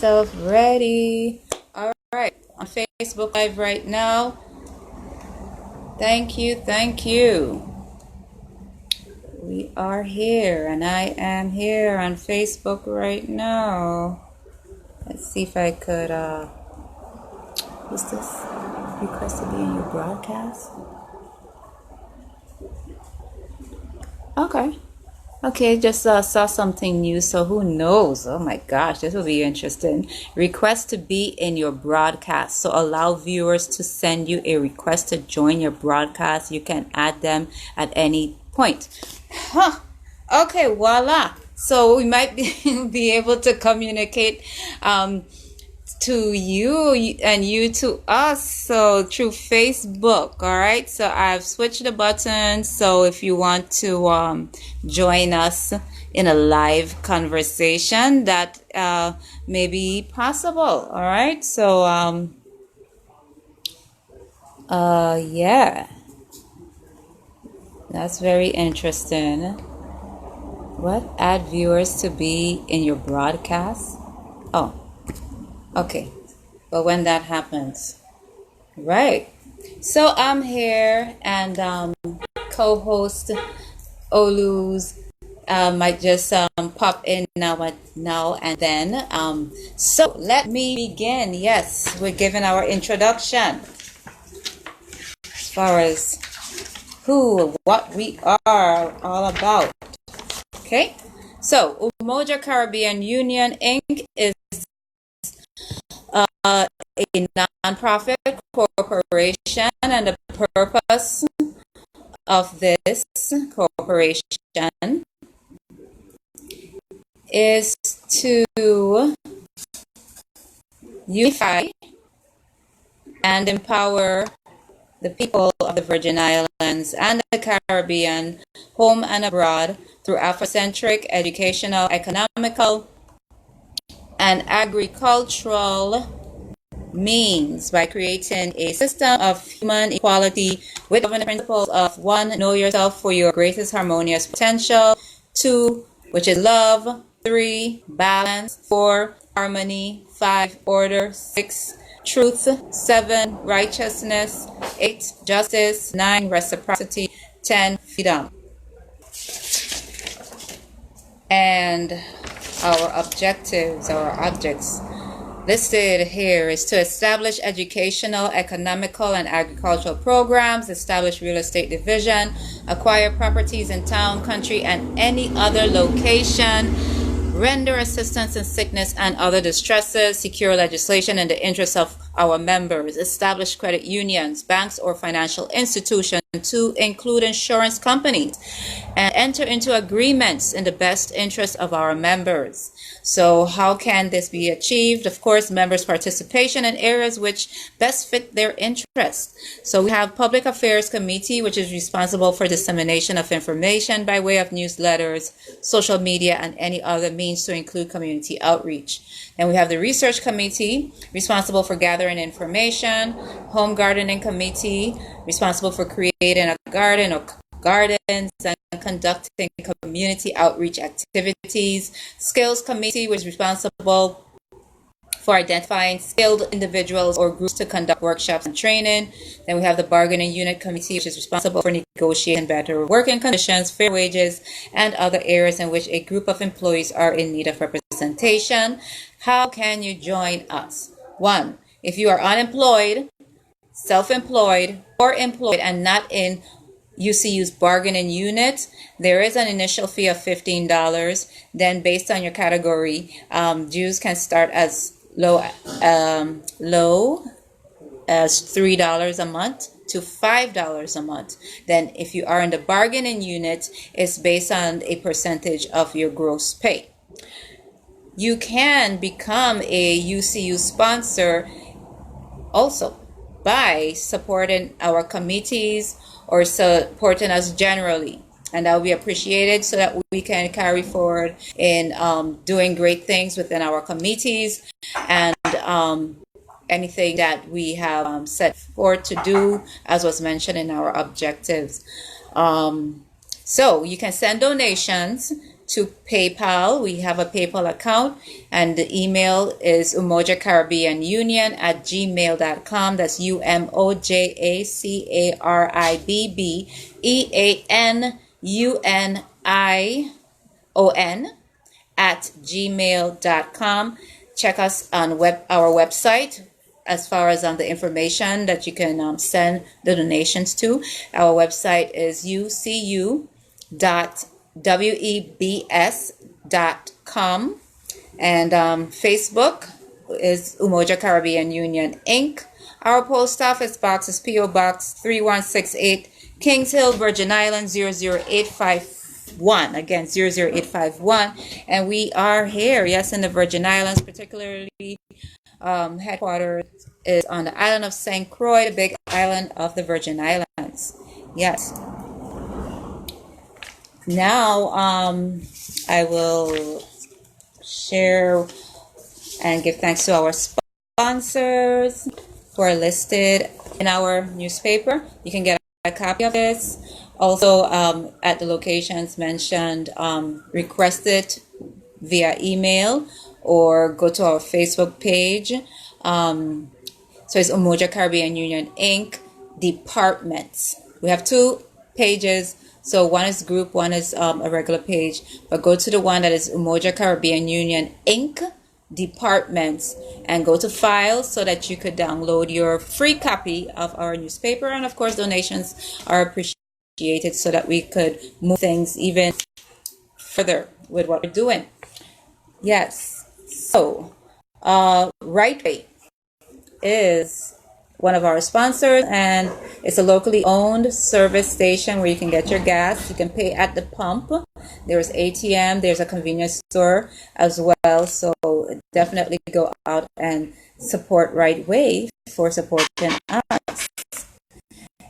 myself ready. All right, on Facebook Live right now. Thank you, thank you. We are here, and I am here on Facebook right now. Let's see if I could, who's this? Request to be in your broadcast? Okay, just saw something new, so who knows? Oh my gosh, this will be interesting. Request to be in your broadcast. So allow viewers to send you a request to join your broadcast. You can add them at any point. Okay, voila. So we might be able to communicate to you and you to us, so through Facebook. All right, so I've switched the button, so if you want to join us in a live conversation, that may be possible. All right, so yeah, that's very interesting. What? Add viewers to be in your broadcast? Oh, okay. But when that happens, right? So I'm here, and co-host Olu's might just pop in now and then. So let me begin. Yes, we're giving our introduction as far as who, what we are all about. Okay, so UMOJA Caribbean Union Inc. is a non-profit corporation, and the purpose of this corporation is to unify and empower the people of the Virgin Islands and the Caribbean, home and abroad, through Afrocentric, educational, economical, and agricultural means, by creating a system of human equality with governance principles of 1, know yourself for your greatest harmonious potential; 2, which is love; 3, balance; 4, harmony; 5, order; 6, truth; 7, righteousness; 8, justice; 9, reciprocity; 10, freedom. And our objectives, our objects listed here is to establish educational, economical, and agricultural programs, establish real estate division, acquire properties in town, country, and any other location, render assistance in sickness and other distresses, secure legislation in the interests of our members, establish credit unions, banks, or financial institutions to include insurance companies, and enter into agreements in the best interest of our members. So how can this be achieved? Of course, members' participation in areas which best fit their interests. So we have Public Affairs Committee, which is responsible for dissemination of information by way of newsletters, social media, and any other means to include community outreach. Then we have the Research Committee, responsible for gathering information. Home Gardening Committee, responsible for creating a garden or gardens and conducting community outreach activities. Skills Committee, which is responsible for identifying skilled individuals or groups to conduct workshops and training. Then we have the Bargaining Unit Committee, which is responsible for negotiating better working conditions, fair wages, and other areas in which a group of employees are in need of representation. How can you join us? 1, if you are unemployed, self-employed, or employed and not in UCU's bargaining unit, there is an initial fee of $15. Then based on your category, dues can start as low as $3 a month to $5 a month. Then if you are in the bargaining unit, it's based on a percentage of your gross pay. You can become a UCU sponsor also by supporting our committees or supporting us generally, and that will be appreciated so that we can carry forward in doing great things within our committees and anything that we have set forth to do, as was mentioned in our objectives. So you can send donations to PayPal. We have a PayPal account, and the email is umojacaribbeanunion@gmail.com. That's UMOJACARIBBEANUNION@gmail.com. Check us on our website as far as the information that you can send the donations to. Our website is ucu.webs.com, and Facebook is Umoja Caribbean Union Inc. Our post office box is P.O. Box 3168, Kings Hill, Virgin Islands 00851. Again, 00851. And we are here, yes, in the Virgin Islands, particularly headquarters is on the island of St. Croix, the big island of the Virgin Islands. Yes. Now, I will share and give thanks to our sponsors who are listed in our newspaper. You can get a copy of this. Also, at the locations mentioned, request it via email or go to our Facebook page. So it's Umoja Caribbean Union Inc. Departments. We have two pages. So one is group, one is a regular page. But go to the one that is Umoja Caribbean Union Inc. Departments and go to files so that you could download your free copy of our newspaper. And of course, donations are appreciated so that we could move things even further with what we're doing. Yes. So, Right Way is one of our sponsors, and it's a locally owned service station where you can get your gas. You can pay at the pump. There's ATM, there's a convenience store as well. So definitely go out and support Right Way for supporting us.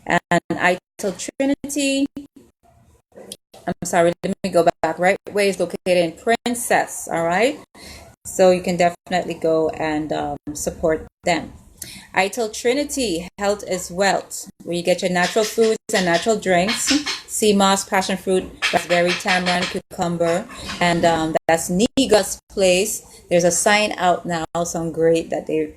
And ITIL Trinity, I'm sorry, let me go back. Right Way is located in Princess, all right? So you can definitely go and support them. ITIL Trinity, Health is Wealth, where you get your natural foods and natural drinks. Sea moss, passion fruit, raspberry, tamarind, cucumber, and that's Niga's Place. There's a sign out now, so I'm great that he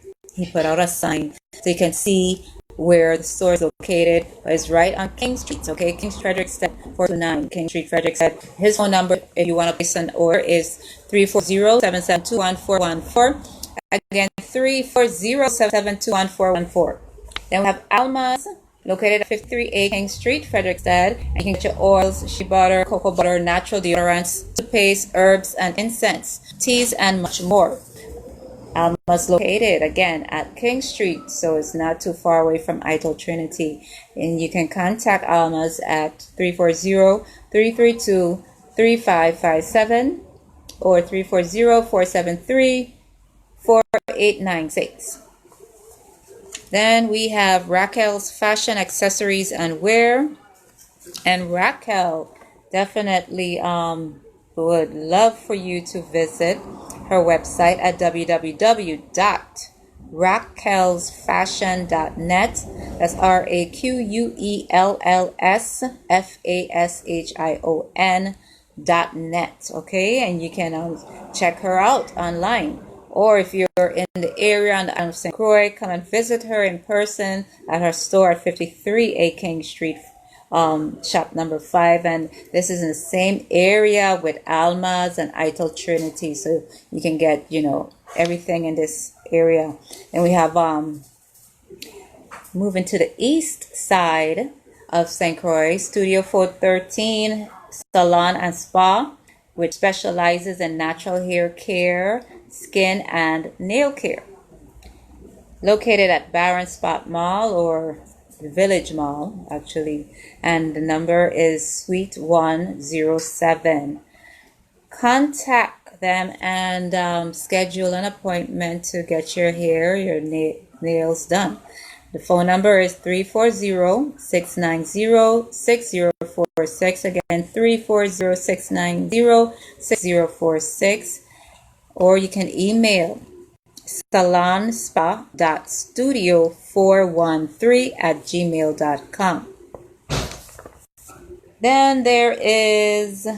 put out a sign so you can see where the store is located. But it's right on King Street, okay? King Street, Frederickstead, 429 King Street, Frederickstead. His phone number, if you want to place an order, is 340-772-1414. Again, 340-772-1414. Then we have Alma's, located at 53A King Street, Frederickstead. And you can get your oils, shea butter, cocoa butter, natural deodorants, toothpaste, herbs, and incense, teas, and much more. Alma's located again at King Street, so it's not too far away from ITIL Trinity. And you can contact Alma's at 340-332-3557 or 340-473-4896. Then we have Raquel's Fashion Accessories and Wear. And Raquel definitely would love for you to visit her website at www.raquelsfashion.net. That's RAQUELLSFASHION.net. Okay, and you can check her out online. Or if you're in the area on the island of St. Croix, come and visit her in person at her store at 53A King Street, shop number 5. And this is in the same area with Alma's and ITIL Trinity, so you can get, everything in this area. And we have moving to the east side of St. Croix, Studio 413 Salon and Spa, which specializes in natural hair care, skin, and nail care. Located at Barron Spot Mall, or Village Mall, actually, and the number is Suite 107. Contact them and schedule an appointment to get your hair, your nails done. The phone number is 340-690-6046. Again, 340-690-6046. Or you can email salonspa.studio413@gmail.com. Then there is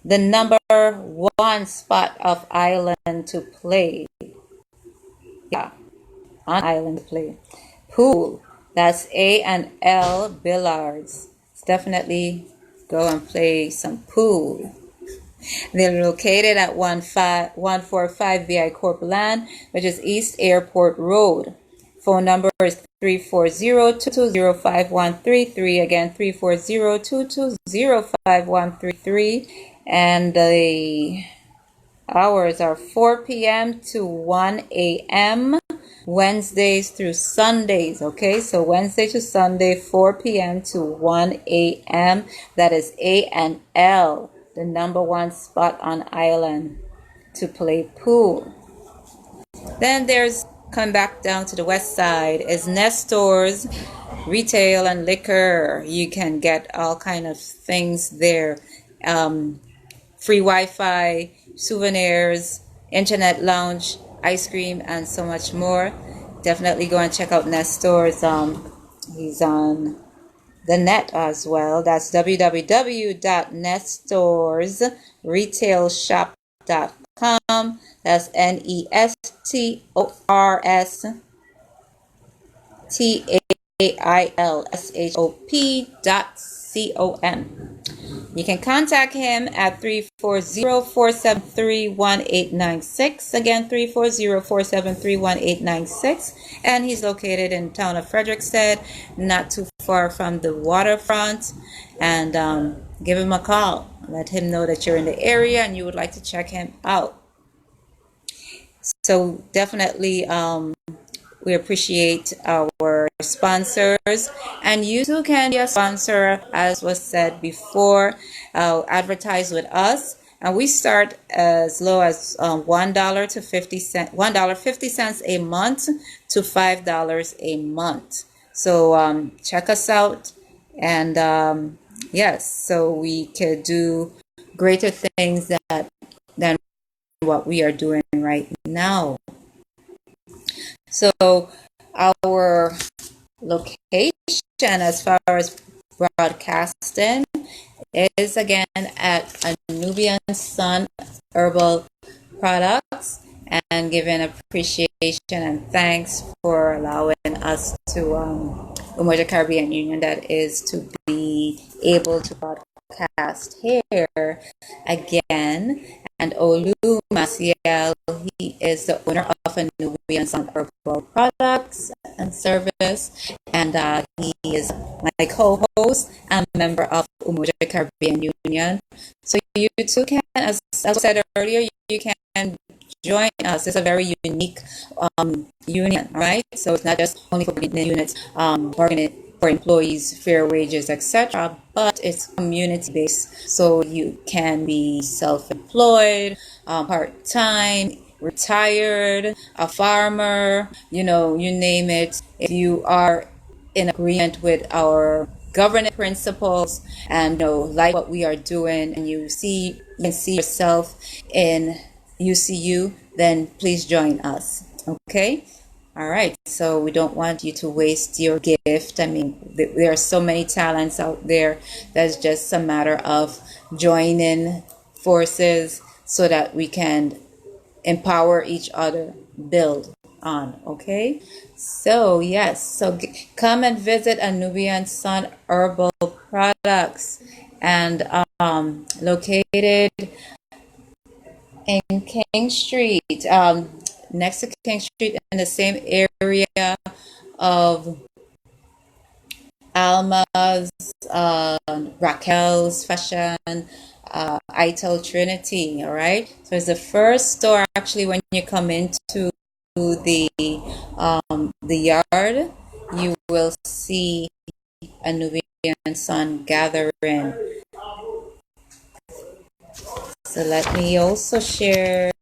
the number one spot of island to play. Yeah, on island to play. Pool. That's A and L billiards. Definitely go and play some pool. They're located at 145 VI Corp Land, which is East Airport Road. Phone number is 340-220-5133. Again, 340-220-5133. And the hours are 4 p.m. to 1 a.m. Wednesdays through Sundays. Okay, so Wednesday to Sunday, 4 p.m. to 1 a.m. That is A and L, the number one spot on island to play pool. Then there's, come back down to the west side, is Nestor's Retail and Liquor. You can get all kind of things there. Free Wi-Fi, souvenirs, internet lounge, ice cream, and so much more. Definitely go and check out Nestor's. He's on the net as well. That's www.nestorsretailshop.com. That's NESTORSTAILSHOP.com. You can contact him at 340-473-1896. Again, 340-473-1896. And he's located in town of Frederiksted, not too far from the waterfront. And give him a call. Let him know that you're in the area and you would like to check him out. So definitely we appreciate our sponsors, and you too can be a sponsor, as was said before. Advertise with us, and we start as low as $1 to 50 cents, $1.50 a month to $5 a month. So check us out, and yes, so we could do greater things than what we are doing right now. So our location as far as broadcasting is again at Anubian Sun Herbal Products, and giving appreciation and thanks for allowing us to UMOJA Caribbean Union, that is, to be able to broadcast here again. And Olu Maciel, he is the owner of Anubian Sun Herbal Products and Service, and he is my co-host and member of UMOJA Caribbean Union. So you too can, as I said earlier, you can join us. It's a very unique union, right? So it's not just only for units, bargaining for employees, fair wages, etc., but it's community-based, so you can be self-employed, part-time, retired, a farmer, you name it. If you are in agreement with our governance principles and like what we are doing, and you can see yourself in UCU, then please join us. Okay? All right, so we don't want you to waste your gift. I mean, there are so many talents out there. That's just a matter of joining forces so that we can empower each other, build on. Okay, so yes, so come and visit Anubian Sun Herbal Products, and located in King Street, next to King Street, in the same area of Alma's, Raquel's Fashion, Itel Trinity. All right, so it's the first store actually when you come into the yard. You will see Anubian Sun Gathering. So let me also share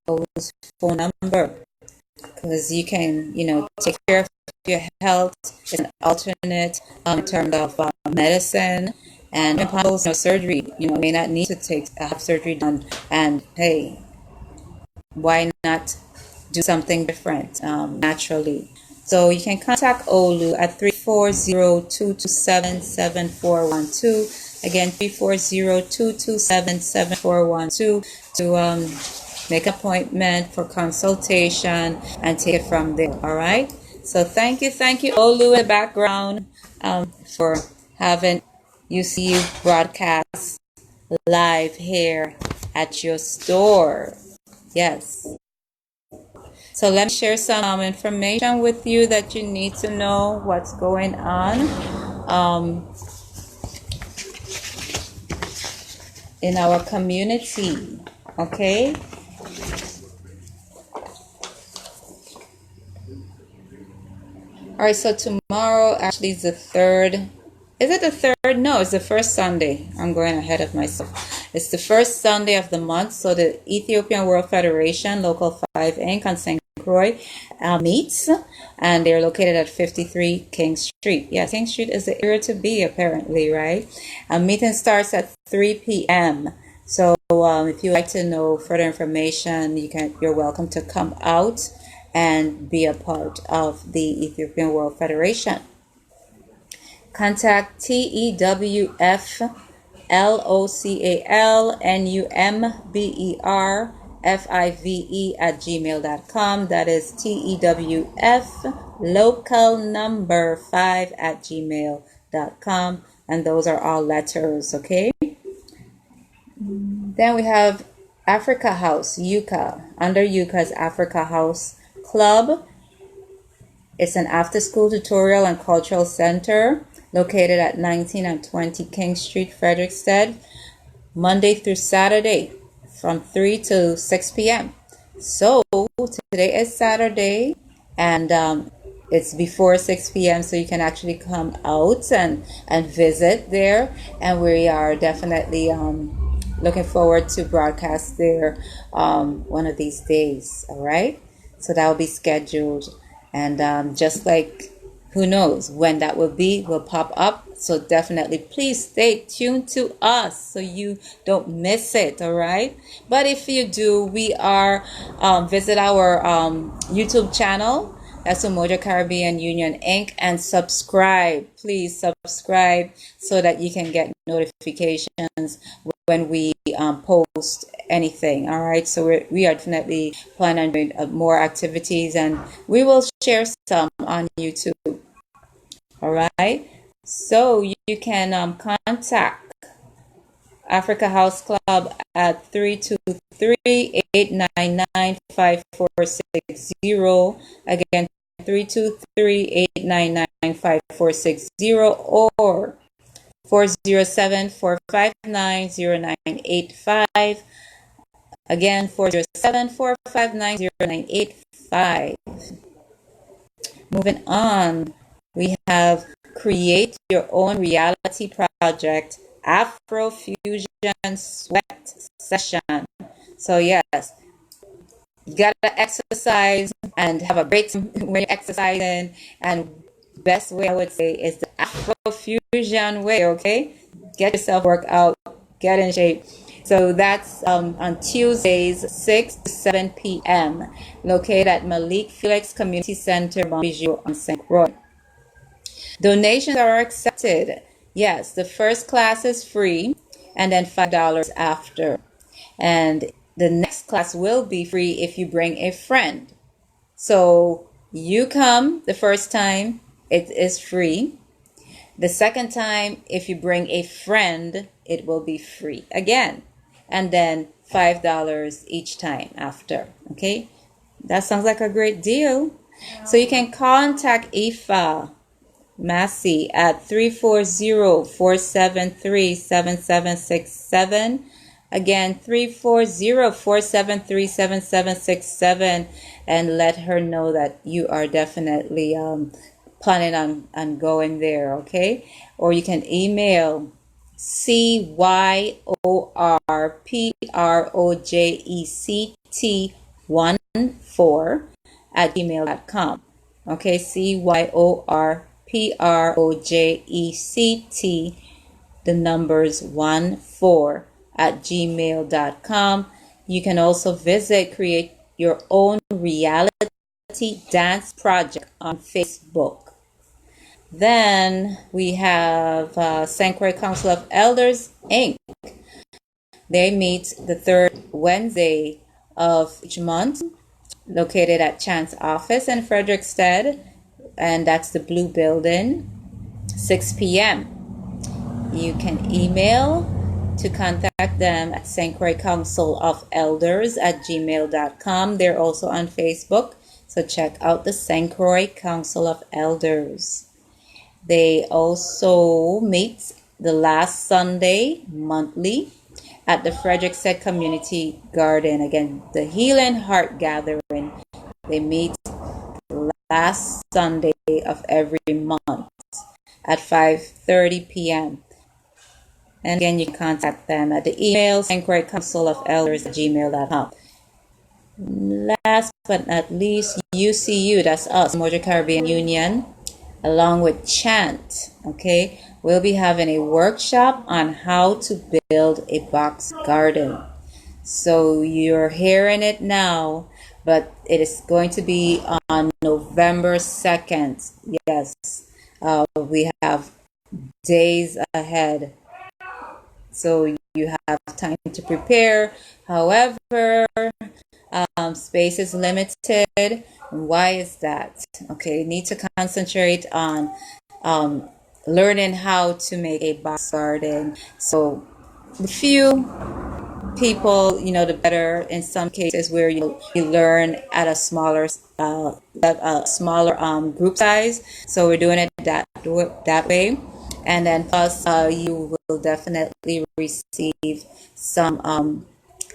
O's phone number, because you can, take care of your health. It's an alternate in terms of medicine, and surgery. May not need to have surgery done, and hey, why not do something different naturally? So you can contact Olu at 340-227-7412. Again, 340-227-7412 to make an appointment for consultation and take it from there. All right. So thank you, Olu in the background, for having UCU broadcast live here at your store. Yes. So let me share some information with you that you need to know what's going on in our community. Okay. All right, so tomorrow actually is the third. Is it the third? No, it's the first Sunday. I'm going ahead of myself. It's the first Sunday of the month. So the Ethiopian World Federation, Local 5 Inc. on St. Croix meets, and they're located at 53 King Street. Yeah, King Street is the area to be, apparently, right? Meeting starts at 3 p.m. So if you'd like to know further information, you're welcome to come out and be a part of the Ethiopian World Federation. Contact TEWFLOCALNUMBERFIVE@gmail.com. That is TEWF local number 5@gmail.com. And those are all letters, okay? Then we have Africa House, Yucca. Under Yucca's Africa House Club. It's an after-school tutorial and cultural center located at 19 and 20 King Street, Frederiksted, Monday through Saturday from 3 to 6 p.m. So today is Saturday, and it's before 6 p.m. so you can actually come out and visit there, and we are definitely looking forward to broadcast there one of these days. All right, so that will be scheduled, and just like, who knows when that will pop up. So definitely please stay tuned to us so you don't miss it. All right, but if you do, we are visit our YouTube channel. That's UMOJA Caribbean Union Inc. and subscribe. Please subscribe so that you can get notifications when we post anything. All right, so we are definitely planning on doing more activities, and we will share some on YouTube. All right, so you can contact Africa House Club at 323-899-5460. Again, 323-899-5460 or 407-459-0985. Again, 407-459-0985. Moving on, we have Create Your Own Reality Project Afrofusion Sweat Session. So yes, you gotta exercise and have a great time when you're exercising, and best way I would say is the Afrofusion way. Okay, get yourself workout, get in shape. So that's on Tuesdays 6 to 7 p.m. located at Malik Felix Community Center, Bonbijou on St. Croix. Donations are accepted. Yes, the first class is free, and then $5 after. And the next class will be free if you bring a friend. So you come the first time, it is free. The second time, if you bring a friend, it will be free again. And then $5 each time after. Okay? That sounds like a great deal. So you can contact Ifa Massey at 340-473-7767. Again, 340-473-7767, and let her know that you are definitely planning on going there, okay? Or you can email CYORPROJECT14@gmail.com. Okay, CYORPROJECT, the numbers 14@gmail.com. You can also visit Create Your Own Reality Dance Project on Facebook. Then we have St. Croix Council of Elders, Inc. They meet the third Wednesday of each month, located at Chance Office in Frederickstead, and that's the Blue Building, 6 p.m. You can email to contact them at St. Croix Council of Elders at gmail.com. They're also on Facebook, so check out the St. Croix Council of Elders. They also meet the last Sunday monthly at the Frederickstead Community Garden. Again, the Healing Heart Gathering. They meet last Sunday of every month at 5:30 p.m. And again, you can contact them at the email St. Croix Council of Elders at gmail.com. Last but not least, UCU, that's us, UMOJA Caribbean Union, along with Chant, okay, we'll be having a workshop on how to build a box garden. So you're hearing it now, but it is going to be on November 2nd. Yes, we have days ahead, so you have time to prepare. However, space is limited. Why is that? Okay, you need to concentrate on learning how to make a box garden. So the few people, the better. In some cases where you learn at a smaller group size. So we're doing it that way. And then plus you will definitely receive some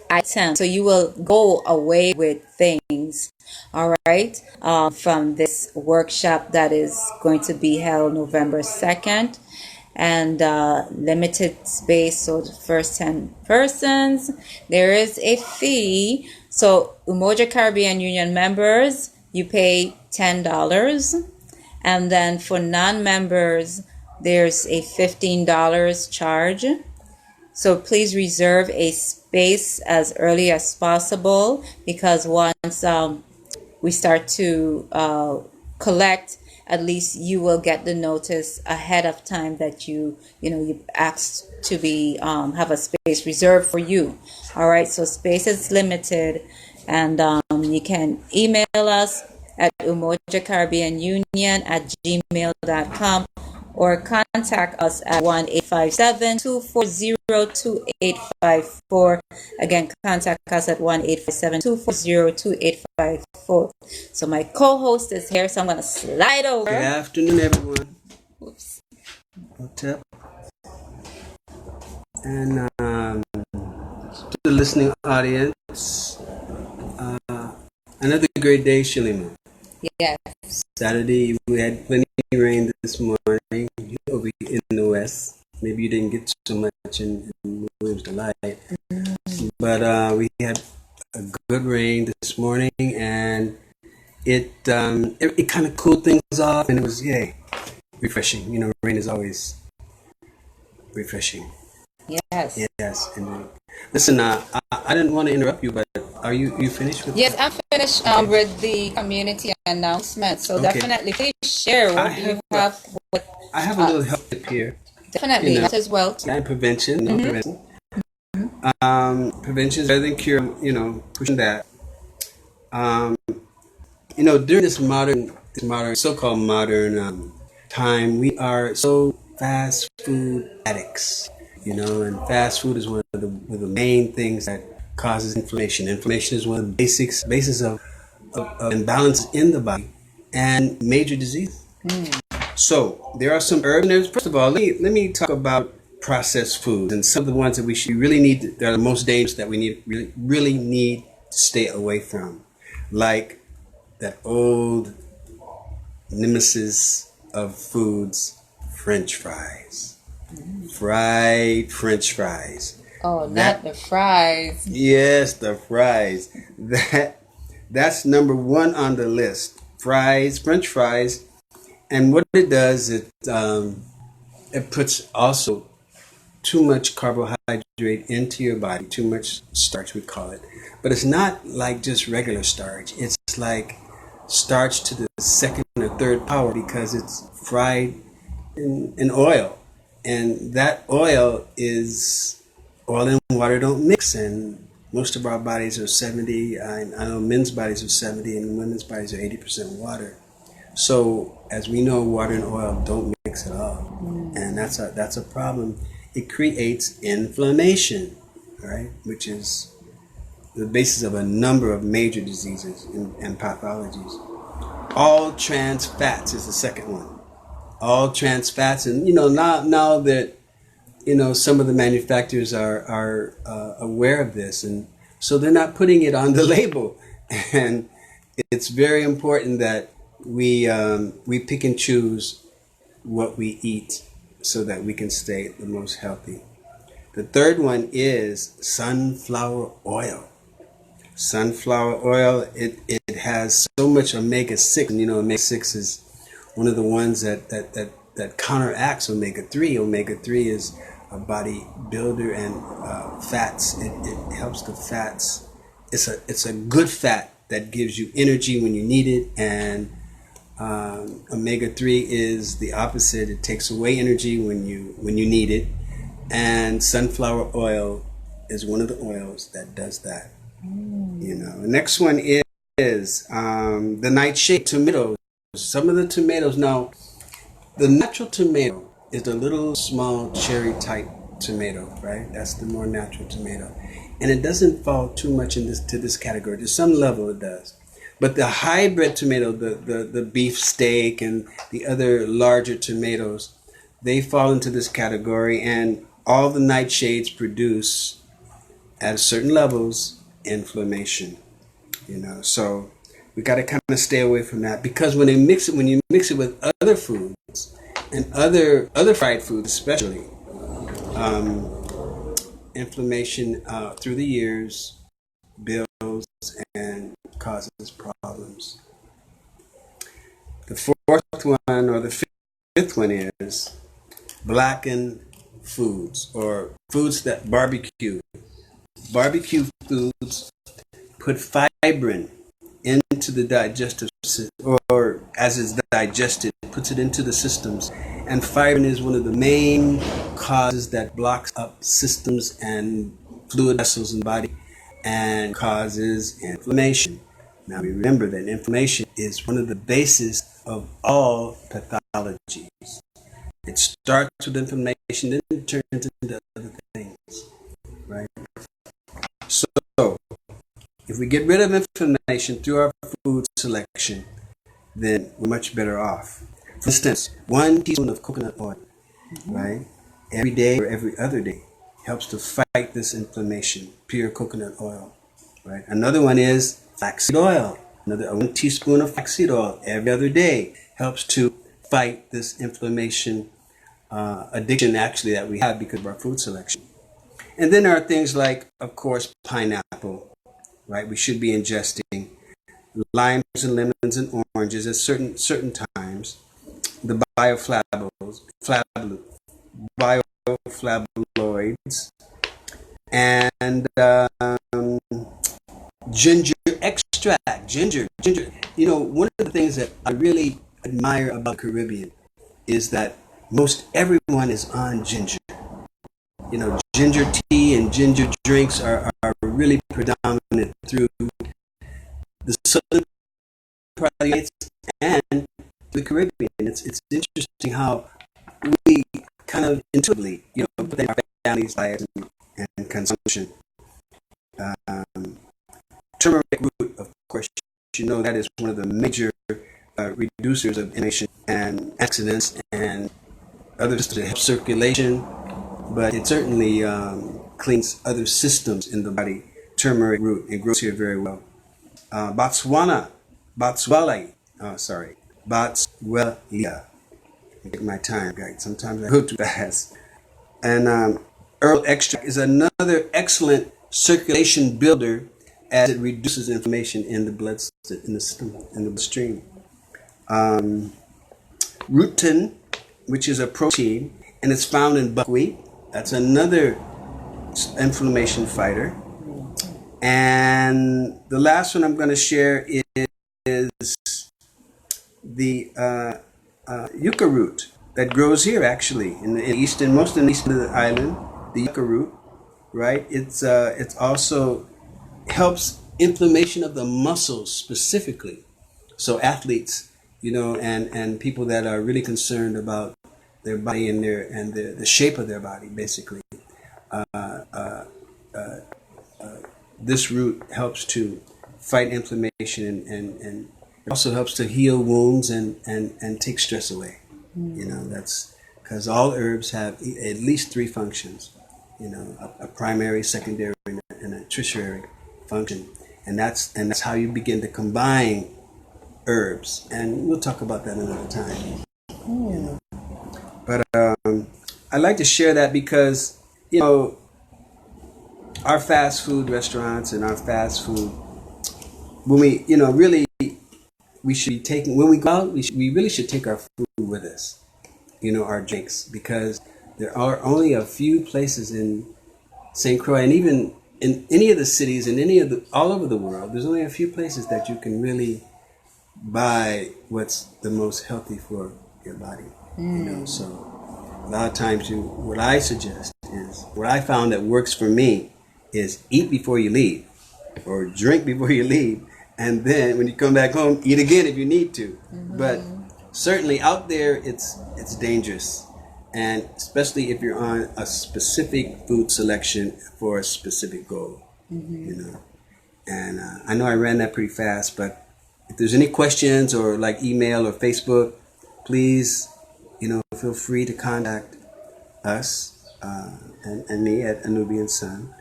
items. So you will go away with things, all right, from this workshop that is going to be held November 2nd. And limited space, so the first 10 persons. There is a fee. So UMOJA Caribbean Union members, you pay $10. And then for non-members, there's a $15 charge. So please reserve a space as early as possible, because once we start to collect, at least you will get the notice ahead of time that you asked to be have a space reserved for you. All right, so space is limited, and you can email us at umojacaribbeanunion@gmail.com or contact us at 1-857-240-2854. Again, contact us at 1-857-240-2854. So my co-host is here, so I'm going to slide over. Good afternoon, everyone. Oops. Hotep. And to the listening audience, another great day, Shilima. Yes. Saturday, we had plenty of rain this morning over in the west. Maybe you didn't get so much in Williams Delight. But we had a good rain this morning, and it kind of cooled things off, and it was, refreshing. Rain is always refreshing. Yes. Yes. And listen, I didn't want to interrupt you, but are you finished with Yes, I'm finished with the community announcement. So Okay. Definitely, please share what you have. I have a little help tip here. Definitely, that as well. And prevention, prevention. Prevention is better than cure. Pushing that. During this modern, so-called modern time, we are so fast food addicts. And fast food is one of the main things that causes inflammation. Inflammation is one of the basis of imbalance in the body and major disease. So there are some herbs. First of all, let me talk about processed foods and some of the ones that we should really need, that are the most dangerous, that we really need to stay away from, like that old nemesis of foods, French fries. Fried French fries. Oh, not the fries. Yes, the fries. That's number one on the list. Fries, French fries. And what it does, it puts also too much carbohydrate into your body, too much starch, we call it. But it's not like just regular starch. It's like starch to the second or third power because it's fried in oil. And that oil is oil and water don't mix. And most of our bodies are 70. I know men's bodies are 70 and women's bodies are 80% water. So as we know, water and oil don't mix at all. And that's a problem. It creates inflammation, right? Which is the basis of a number of major diseases and pathologies. All trans fats is the second one. All trans fats, and now that some of the manufacturers are aware of this, and so they're not putting it on the label. And it's very important that we pick and choose what we eat so that we can stay the most healthy. The third one is sunflower oil. Sunflower oil, it has so much omega-6. Omega-6 is one of the ones that counteracts omega-3. Omega-3 is a body builder, and fats, it helps the fats. It's a good fat that gives you energy when you need it, and omega-3 is the opposite. It takes away energy when you need it, and sunflower oil is one of the oils that does that. The next one is the nightshade tomatoes. Some of the tomatoes. Now, the natural tomato is the little small cherry type tomato, right? That's the more natural tomato, and it doesn't fall too much to this category. To some level, it does. But the hybrid tomato, the beef steak, and the other larger tomatoes, they fall into this category, and all the nightshades produce at certain levels inflammation. So we got to kind of stay away from that, because when you mix it with other foods and other fried foods, especially, inflammation through the years builds and causes problems. The fourth one, or the fifth one, is blackened foods, or foods that barbecue. Barbecue foods put fibrin into the digestive system, or as it's digested, puts it into the systems. And fibrin is one of the main causes that blocks up systems and fluid vessels in the body and causes inflammation. Now we remember that inflammation is one of the bases of all pathologies. It starts with inflammation, then it turns into other things, right? So, if we get rid of inflammation through our food selection, then we're much better off. For instance, 1 teaspoon of coconut oil, right, every day or every other day helps to fight this inflammation. Pure coconut oil, right? Another one is flaxseed oil. Another 1 teaspoon of flaxseed oil every other day helps to fight this inflammation addiction, actually, that we have because of our food selection. And then there are things like, of course, pineapple, right? We should be ingesting limes and lemons and oranges at certain times. The bioflavonoids, and ginger extract. Ginger. One of the things that I really admire about the Caribbean is that most everyone is on ginger. Ginger tea and ginger drinks are really predominant through the southern part of the United States and the Caribbean. It's interesting how we kind of intuitively, put that in our family's diet and consumption. Turmeric root, of course, that is one of the major reducers of inflammation and accidents and other systems that help circulation, but it certainly cleans other systems in the body. Turmeric root, it grows here very well. Boswellia. Take my time, guys. Sometimes I go too fast. And herbal extract is another excellent circulation builder, as it reduces inflammation in the blood, in the system, in the bloodstream. Rutin, which is a protein, and it's found in buckwheat. That's another inflammation fighter. And the last one I'm going to share is the yucca root that grows here actually in the eastern, most in the east of the island. The yucca root, right? It's also helps inflammation of the muscles specifically. So athletes, and people that are really concerned about their body and the shape of their body, basically. This root helps to fight inflammation and it also helps to heal wounds and take stress away. That's because all herbs have at least three functions. A primary, secondary, and a tertiary function, and that's how you begin to combine herbs. And we'll talk about that another time. But I like to share that because our fast food restaurants and our fast food, when we really we should be taking when we go out, we really should take our food with us, our drinks, because there are only a few places in St. Croix, and even in any of the cities and all over the world, there's only a few places that you can really buy what's the most healthy for your body. So a lot of times what I suggest is, what I found that works for me is eat before you leave, or drink before you leave, and then when you come back home, eat again if you need to. But certainly out there, it's dangerous, and especially if you're on a specific food selection for a specific goal. And I know I ran that pretty fast, but if there's any questions or like email or Facebook, please, feel free to contact us and me at Anubian Sun,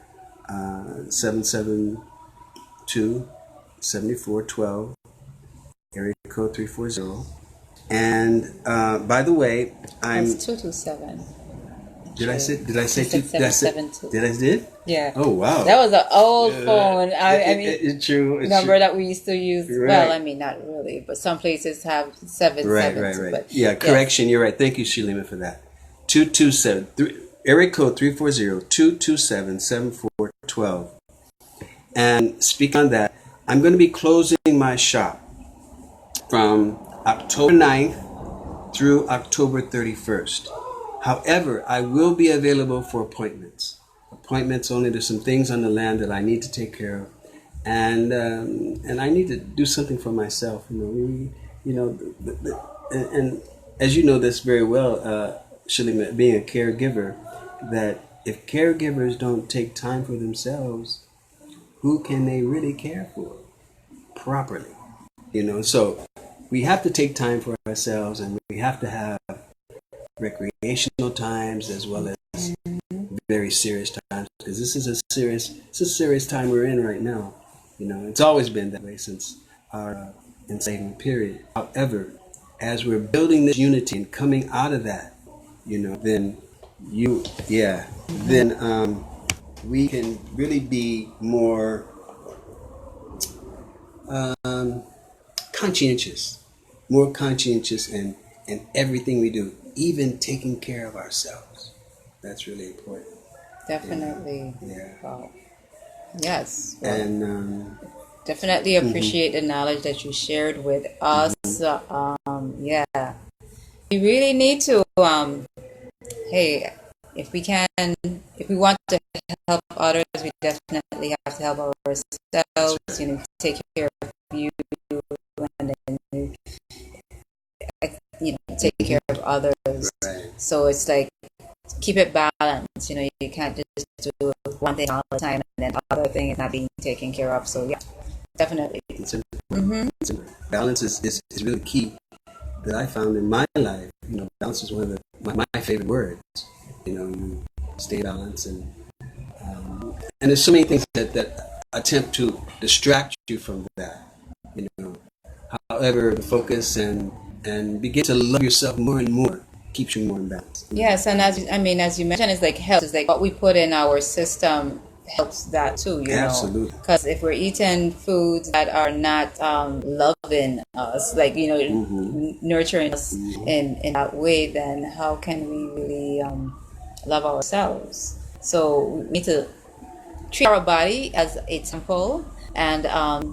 772-7412, area code 340. And by the way, It's 227. Did I say Did I did? Yeah. Oh wow. That was an old phone. It's true. Number that we used to use. Right. Well, I mean, not really, but some places have 772. Right. But Yeah, correction. You're right. Thank you, Shalima, for that. 227, area code 340-227-7412. And speaking on that, I'm going to be closing my shop from October 9th through October 31st. However, I will be available for appointments. Appointments only. There's some things on the land that I need to take care of, and I need to do something for myself. And as you know this very well, Shalima, being a caregiver, that if caregivers don't take time for themselves, who can they really care for properly? So we have to take time for ourselves, and we have to have recreational times as well as very serious times, because this is a serious time we're in right now. It's always been that way since our enslavement period. However, as we're building this unity and coming out of that, then we can really be more conscientious in everything we do, even taking care of ourselves. That's really important. Definitely. Yeah. Wow. Yes. Well, And definitely appreciate the knowledge that you shared with us. Yeah. We really need to, hey, if we want to help others, we definitely have to help ourselves, take care of you, and then take care of others. right. So it's like, keep it balanced. You can't just do one thing all the time and then the other thing is not being taken care of. So yeah, definitely. It's important. Balance is really key that I found in my life. Balance is one of my favorite words. You stay balanced, and there's so many things that attempt to distract you from that. However, the focus and begin to love yourself more and more keeps you more in balance. Yes, and as you mentioned, it's like health. It's like what we put in our system helps that too. Absolutely. Because if we're eating foods that are not loving us, like nurturing us in that way, then how can we really love ourselves? So we need to treat our body as a temple, and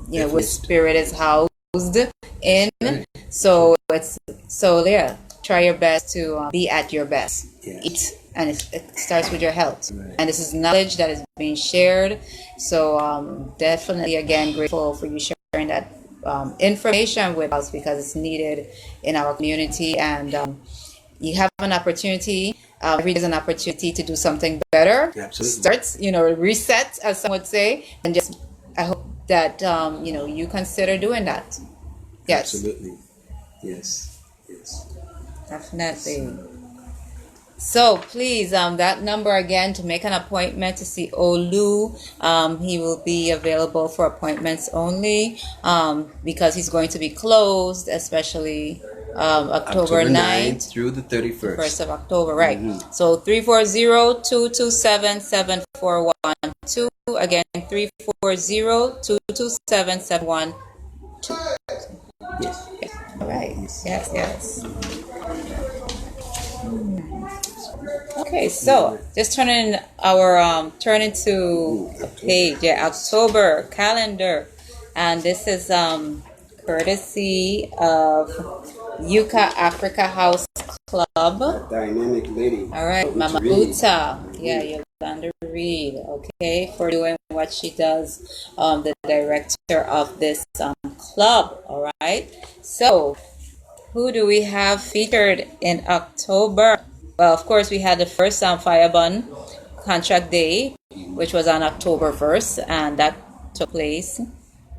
with spirit is how in. Right. So try your best to be at your best. Yes. Eat, and it starts with your health. Right. And this is knowledge that is being shared. So definitely, again, grateful for you sharing that information with us because it's needed in our community. And you have an opportunity. Every day is an opportunity to do something better. Absolutely. Start, reset, as some would say, and just I hope that you consider doing that. Yes. Absolutely. Yes. Yes. Definitely. So please, that number again to make an appointment to see Olu. He will be available for appointments only because he's going to be closed, especially October 9th through the 31st. 1st of October, right. So 340-227-7412. Again, 340-227-7112. Yes. All right. Yes. Okay, so just turning to a page, October calendar, and this is courtesy of Yucca Africa House Club. Dynamic lady. All right, Mama Uta, Yolanda Reed, okay, for doing what she does, the director of this club. All right, so who do we have featured in October? Well, of course, we had the first Firebun Contract Day, which was on October 1st, and that took place.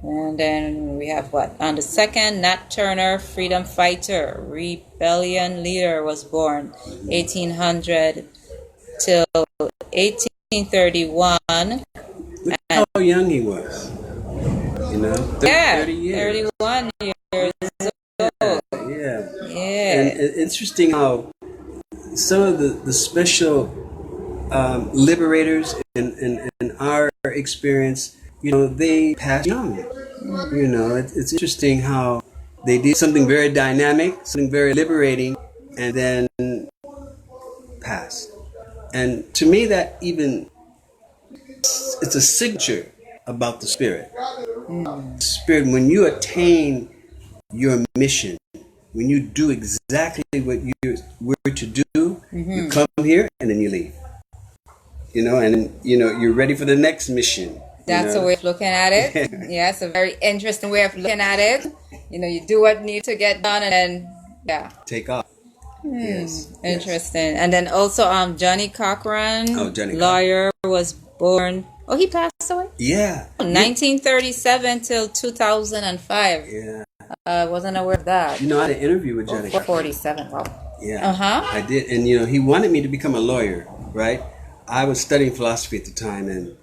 And then we have on the 2nd, Nat Turner, freedom fighter, rebellion leader, was born 1800 till 1831. Look how young he was. 30 years. 31 years old. Yeah. And it's interesting how some of the special liberators in our experience, they pass young. It's interesting how they did something very dynamic, something very liberating, and then pass. And to me, that it's a signature about the spirit. Spirit, when you attain your mission, when you do exactly what you were to do, you come here and then you leave. And then, you're ready for the next mission. That's a way of looking at it. Yes, a very interesting way of looking at it. You do what needs to get done and then, take off. Yes. Interesting. And then also Johnny Cochran, lawyer, was born. Oh, he passed away? Yeah. 1937 till 2005. Yeah. I wasn't aware of that. I had an interview with Johnny. 47. Wow. Yeah. I did. And, he wanted me to become a lawyer, right? I was studying philosophy at the time, and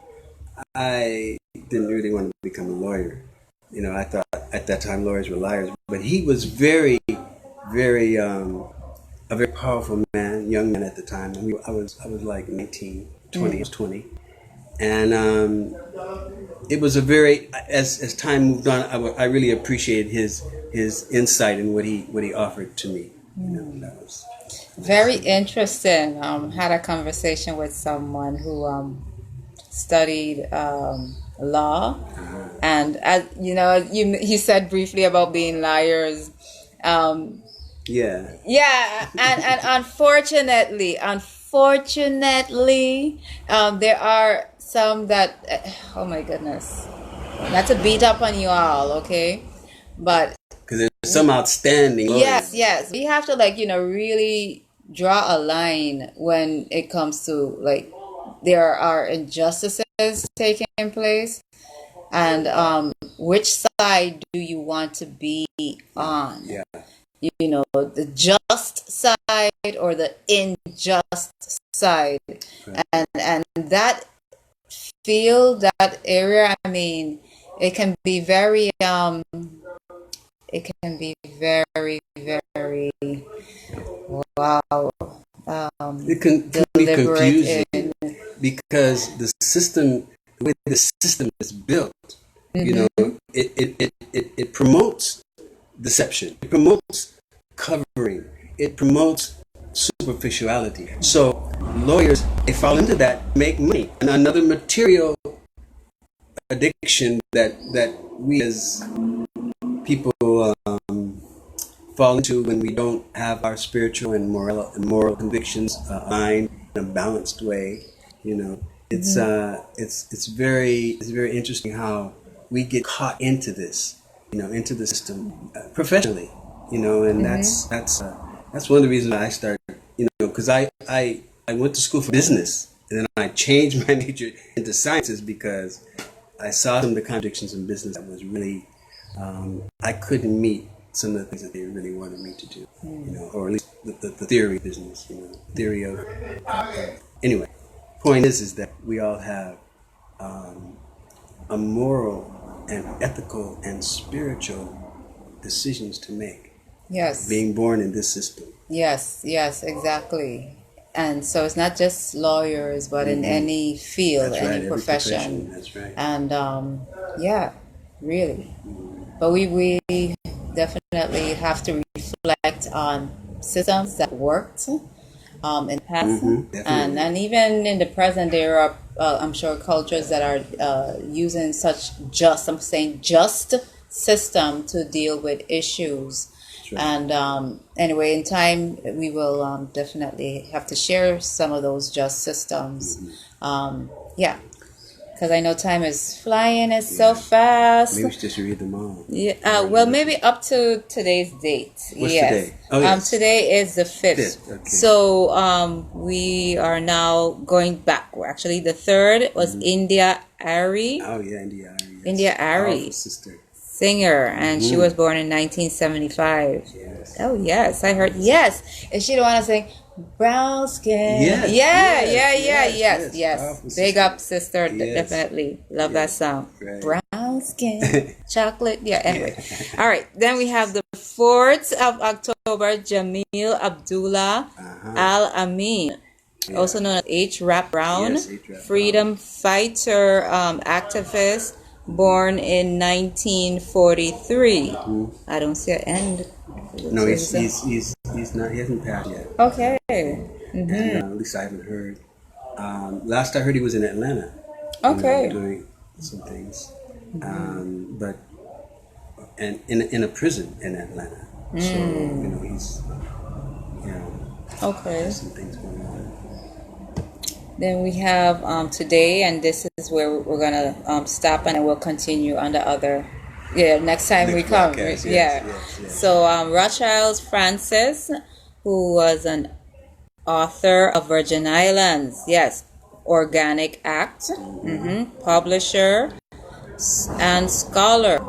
I didn't really want to become a lawyer. I thought at that time lawyers were liars. But he was very, very, a very powerful man, young man at the time. And I was like 19, 20, I was 20. And it was a very, as time moved on, I really appreciated his insight and what he offered to me. That was very interesting. Had a conversation with someone who studied law, and as he said briefly about being liars. Yeah, and unfortunately, there are some that, oh my goodness, not to beat up on you all, okay, but because there's some outstanding lawyers. Yes, we have to really draw a line when it comes to there are injustices taking place, and which side do you want to be on? Yeah. The just side or the unjust side, right. and that field, that area, it can be very very wow. It can be confusing because the way the system is built, it promotes deception. It promotes covering. It promotes superficiality. So lawyers, they fall into that, make money. And another material addiction that we as people fall into when we don't have our spiritual and moral convictions aligned in a balanced way. You know, it's very interesting how we get caught into this, you know, into the system professionally, you know, and that's one of the reasons I started, you know, because I went to school for business and then I changed my major into sciences because I saw some of the contradictions in business that was really I couldn't meet some of the things that they really wanted me to do, you know, or at least the theory of business, you know, theory of anyway. Point is that we all have a moral and ethical and spiritual decisions to make. Yes. Being born in this system. Yes, exactly. And so it's not just lawyers, but in any field, That's right, any every profession. That's right. And yeah, really. But we definitely have to reflect on systems that worked in the past, and even in the present, there are I'm sure cultures that are using such just system to deal with issues. Right. And anyway, in time, we will definitely have to share some of those just systems. Yeah, because I know time is flying. It's so fast. Maybe we should just read them all. Yeah. Well, maybe up to today's date. What's today? Oh, yes. Today is the 5th. Okay. So we are now going back. Actually, the 3rd was India Ari. Oh yeah, India Ari. Yes. India Ari. Sister. Singer, and she was born in 1975. Yes. Oh yes, I heard. Yes, is she the one to sing brown skin? Yes. Yes. Big up, sister. Yes. Definitely love that song. Right. Brown skin, chocolate. Yeah. Anyway, all right. Then we have the 4th of October, Jamil Abdullah Al Amin, also known as H. Rap Brown, freedom fighter, activist. Born in 1943. I don't see an end. No, he's not. He hasn't passed yet. Okay. And, at least I haven't heard. Last I heard, he was in Atlanta. Okay. You know, doing some things, but and in a prison in Atlanta. So you know he's okay. Some things going on. Then we have today, and this is where we're gonna stop, and then we'll continue on the other. Yeah, next time we come. Podcast, yes. So Rothschild Francis, who was an author of Virgin Islands, Organic Act, publisher and scholar.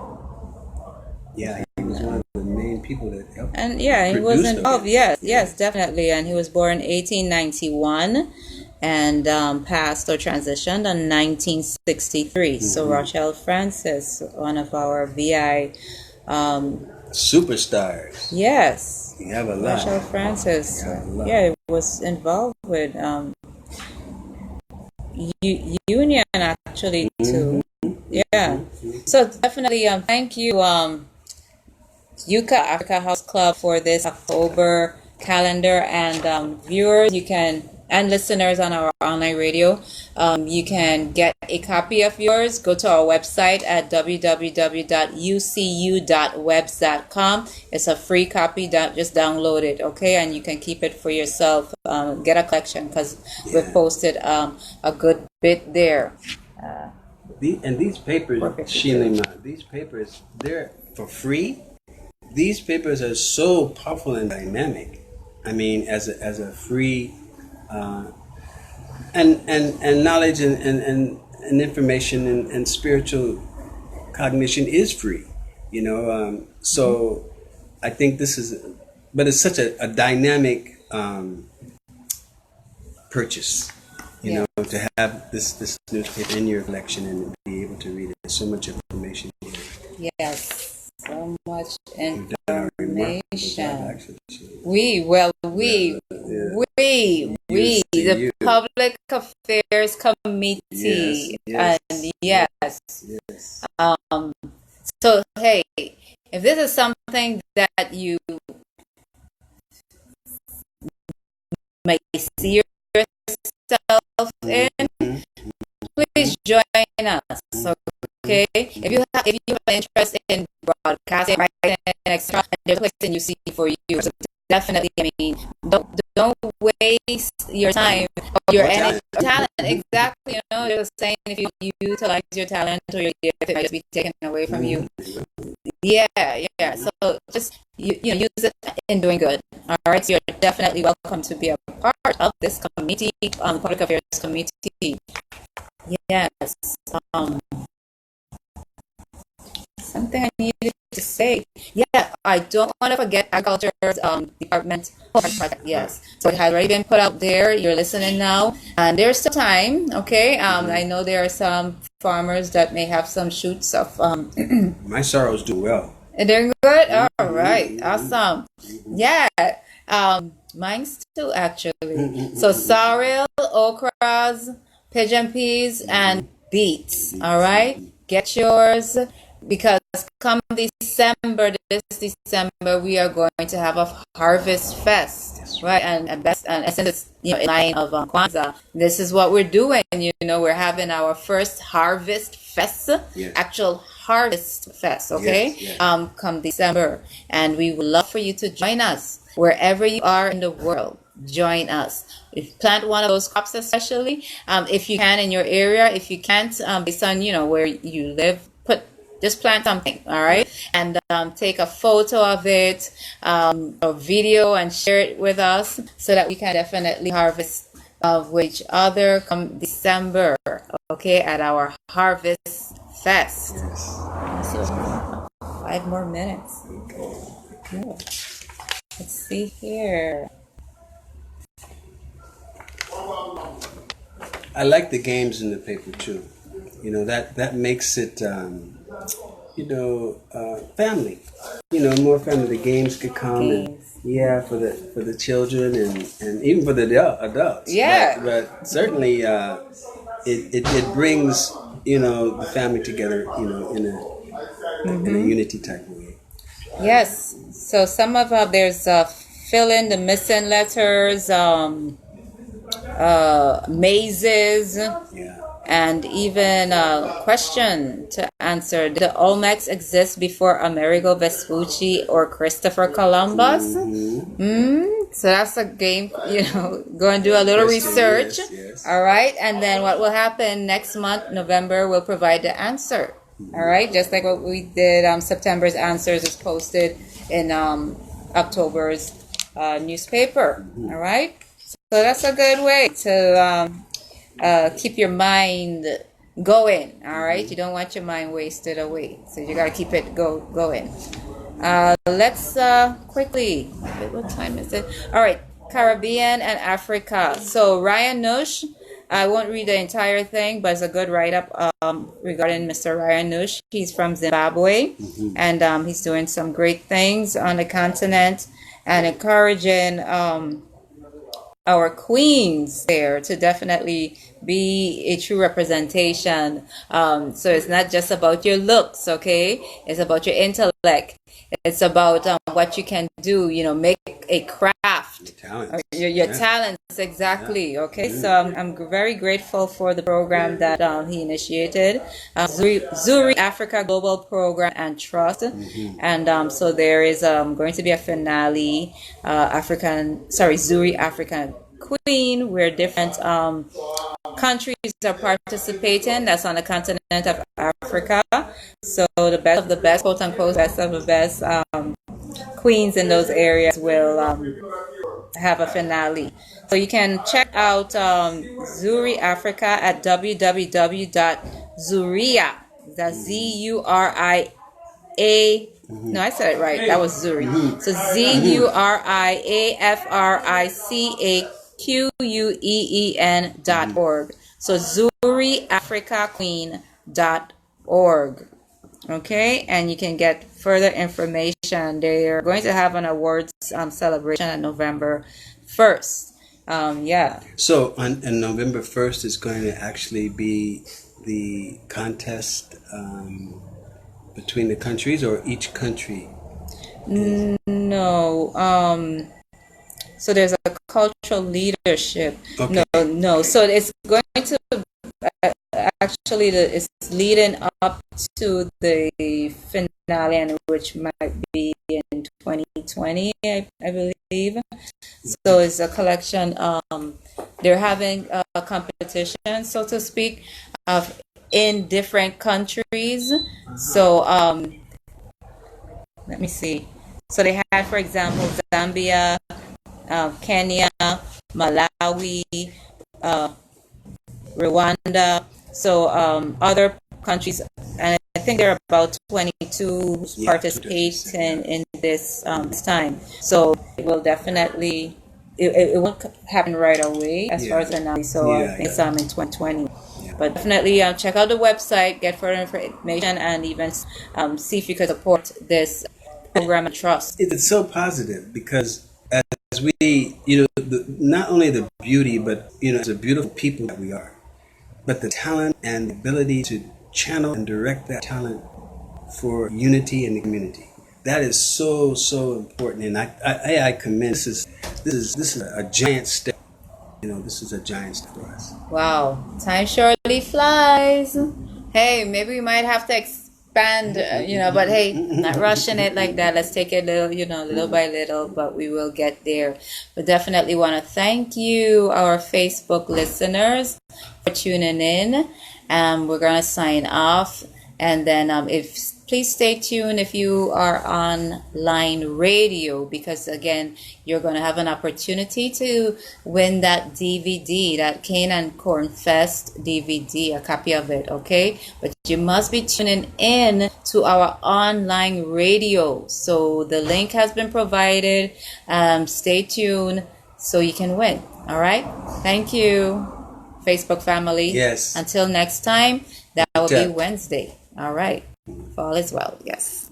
Yeah, he was one of the main people that helped. And he was involved. Yes, definitely. And he was born in 1891. And passed or transitioned in 1963. So Rochelle Francis, one of our VI superstars. Yes. You have a lot. Rochelle Francis. Was involved with union actually too. Yeah. So definitely thank you Yucca Africa House Club for this October calendar, and viewers, you can, and listeners on our online radio, you can get a copy of yours. Go to our website at www.ucu.webs.com. It's a free copy. Just download it, okay? And you can keep it for yourself. Get a collection, because we've posted a good bit there. These papers, Shilima, these papers, they're for free. These papers are so powerful and dynamic. I mean, as a free and knowledge and information and spiritual cognition is free, you know. So I think this is, but it's such a dynamic purchase, you know, to have this newspaper in your collection and be able to read it. There's so much information here. Yes, so much information. The Public Affairs Committee, so hey, if this is something that you may see yourself in, please join us. Okay, if you have an interest in broadcasting, writing, etc., there's a place in UC for you. So definitely, I mean, don't waste your time or your energy, talent. Exactly, you know, they're saying if you utilize your talent or your gift, it might just be taken away from you. Yeah, yeah. So just you know, use it in doing good. All right. So you're definitely welcome to be a part of this committee, public affairs committee. Yes. Something I needed to say. Yeah, I don't want to forget agriculture's department. Yes. So it has already been put out there. You're listening now, and there's still time. Okay. I know there are some farmers that may have some shoots of. My sorrows do well. They're good. All right. Awesome. Yeah. Mine's too actually. So sorrel, okras, pigeon peas, and beets. All right. Get yours. Because come December, this December, we are going to have a harvest fest, right? And since it's in line of Kwanzaa, this is what we're doing. You know, we're having our first harvest fest, actual harvest fest, okay? Come December, and we would love for you to join us wherever you are in the world. Join us. If plant one of those crops, especially if you can in your area. If you can't, based on where you live, just plant something, all right? And take a photo of it, or video, and share it with us so that we can definitely harvest with each other come December, okay, at our Harvest Fest. Yes. So 5 more minutes. Okay. Let's see here. I like the games in the paper too. You know, that makes it family. More family. The games could come and for the children and even for the adults. Yeah. But certainly it brings the family together in a unity type of way. Yes. So some of there's fill in the missing letters, mazes. Yeah. And even a question to answer. Did the Olmecs exist before Amerigo Vespucci or Christopher Columbus? So that's a game, go and do a little research. Yes. All right. And then what will happen next month, November, we'll provide the answer. All right. Just like what we did, September's answers is posted in October's newspaper. All right. So that's a good way to keep your mind going, all right? You don't want your mind wasted away, so you got to keep it going. Let's quickly, what time is it? All right, Caribbean and Africa. So Ryan Nush, I won't read the entire thing, but it's a good write-up regarding Mr. Ryan Nush. He's from Zimbabwe, and he's doing some great things on the continent and encouraging our queens there to definitely be a true representation. So it's not just about your looks, okay? It's about your intellect. It's about what you can do, make a craft. Your talents, exactly, okay? So I'm very grateful for the program that he initiated. Zuri Africa Global Program and Trust. And so there is going to be a finale, Zuri African Queen, where different countries are participating. That's on the continent of Africa. So the best of the best, quote unquote, best of the best queens in those areas will have a finale. So you can check out Zuri Africa at www.zuria. That's Zuria. No, I said it right. That was Zuri. So ZURIAFRICAQUEEN.org. So ZuriAfricaQueen.org. Okay, and you can get further information. They are going to have an awards celebration on November 1st. So on November 1st is going to actually be the contest between the countries, or each country? No. So there's a cultural leadership. Okay. No. So it's going to actually it's leading up to the finale, and which might be in 2020, I believe. So it's a collection. They're having a competition, so to speak, of in different countries. So let me see. So they had, for example, Zambia, Kenya, Malawi, Rwanda. So other countries, and I think there are about 22 participating in this this time. So it will definitely, it won't happen right away as far as I know. So I think it's in 2020. But definitely check out the website, get further information, and even see if you could support this program and trust. It's so positive because as we, not only the beauty, but, as a beautiful people that we are, but the talent and the ability to channel and direct that talent for unity in the community. That is so, so important. And I commend, this is a giant step. This is a giant step for us. Wow, time surely flies. Hey, maybe we might have to expand, but hey, not rushing it like that. Let's take it little by little, but we will get there. We definitely want to thank you, our Facebook listeners, for tuning in. We're going to sign off. And then please stay tuned if you are online radio, because again, you're going to have an opportunity to win that DVD, that Cane and Corn Fest DVD, a copy of it, okay? But you must be tuning in to our online radio. So the link has been provided. Stay tuned so you can win. All right? Thank you, Facebook family. Yes. Until next time, that will be Wednesday. All right. All is well. Yes.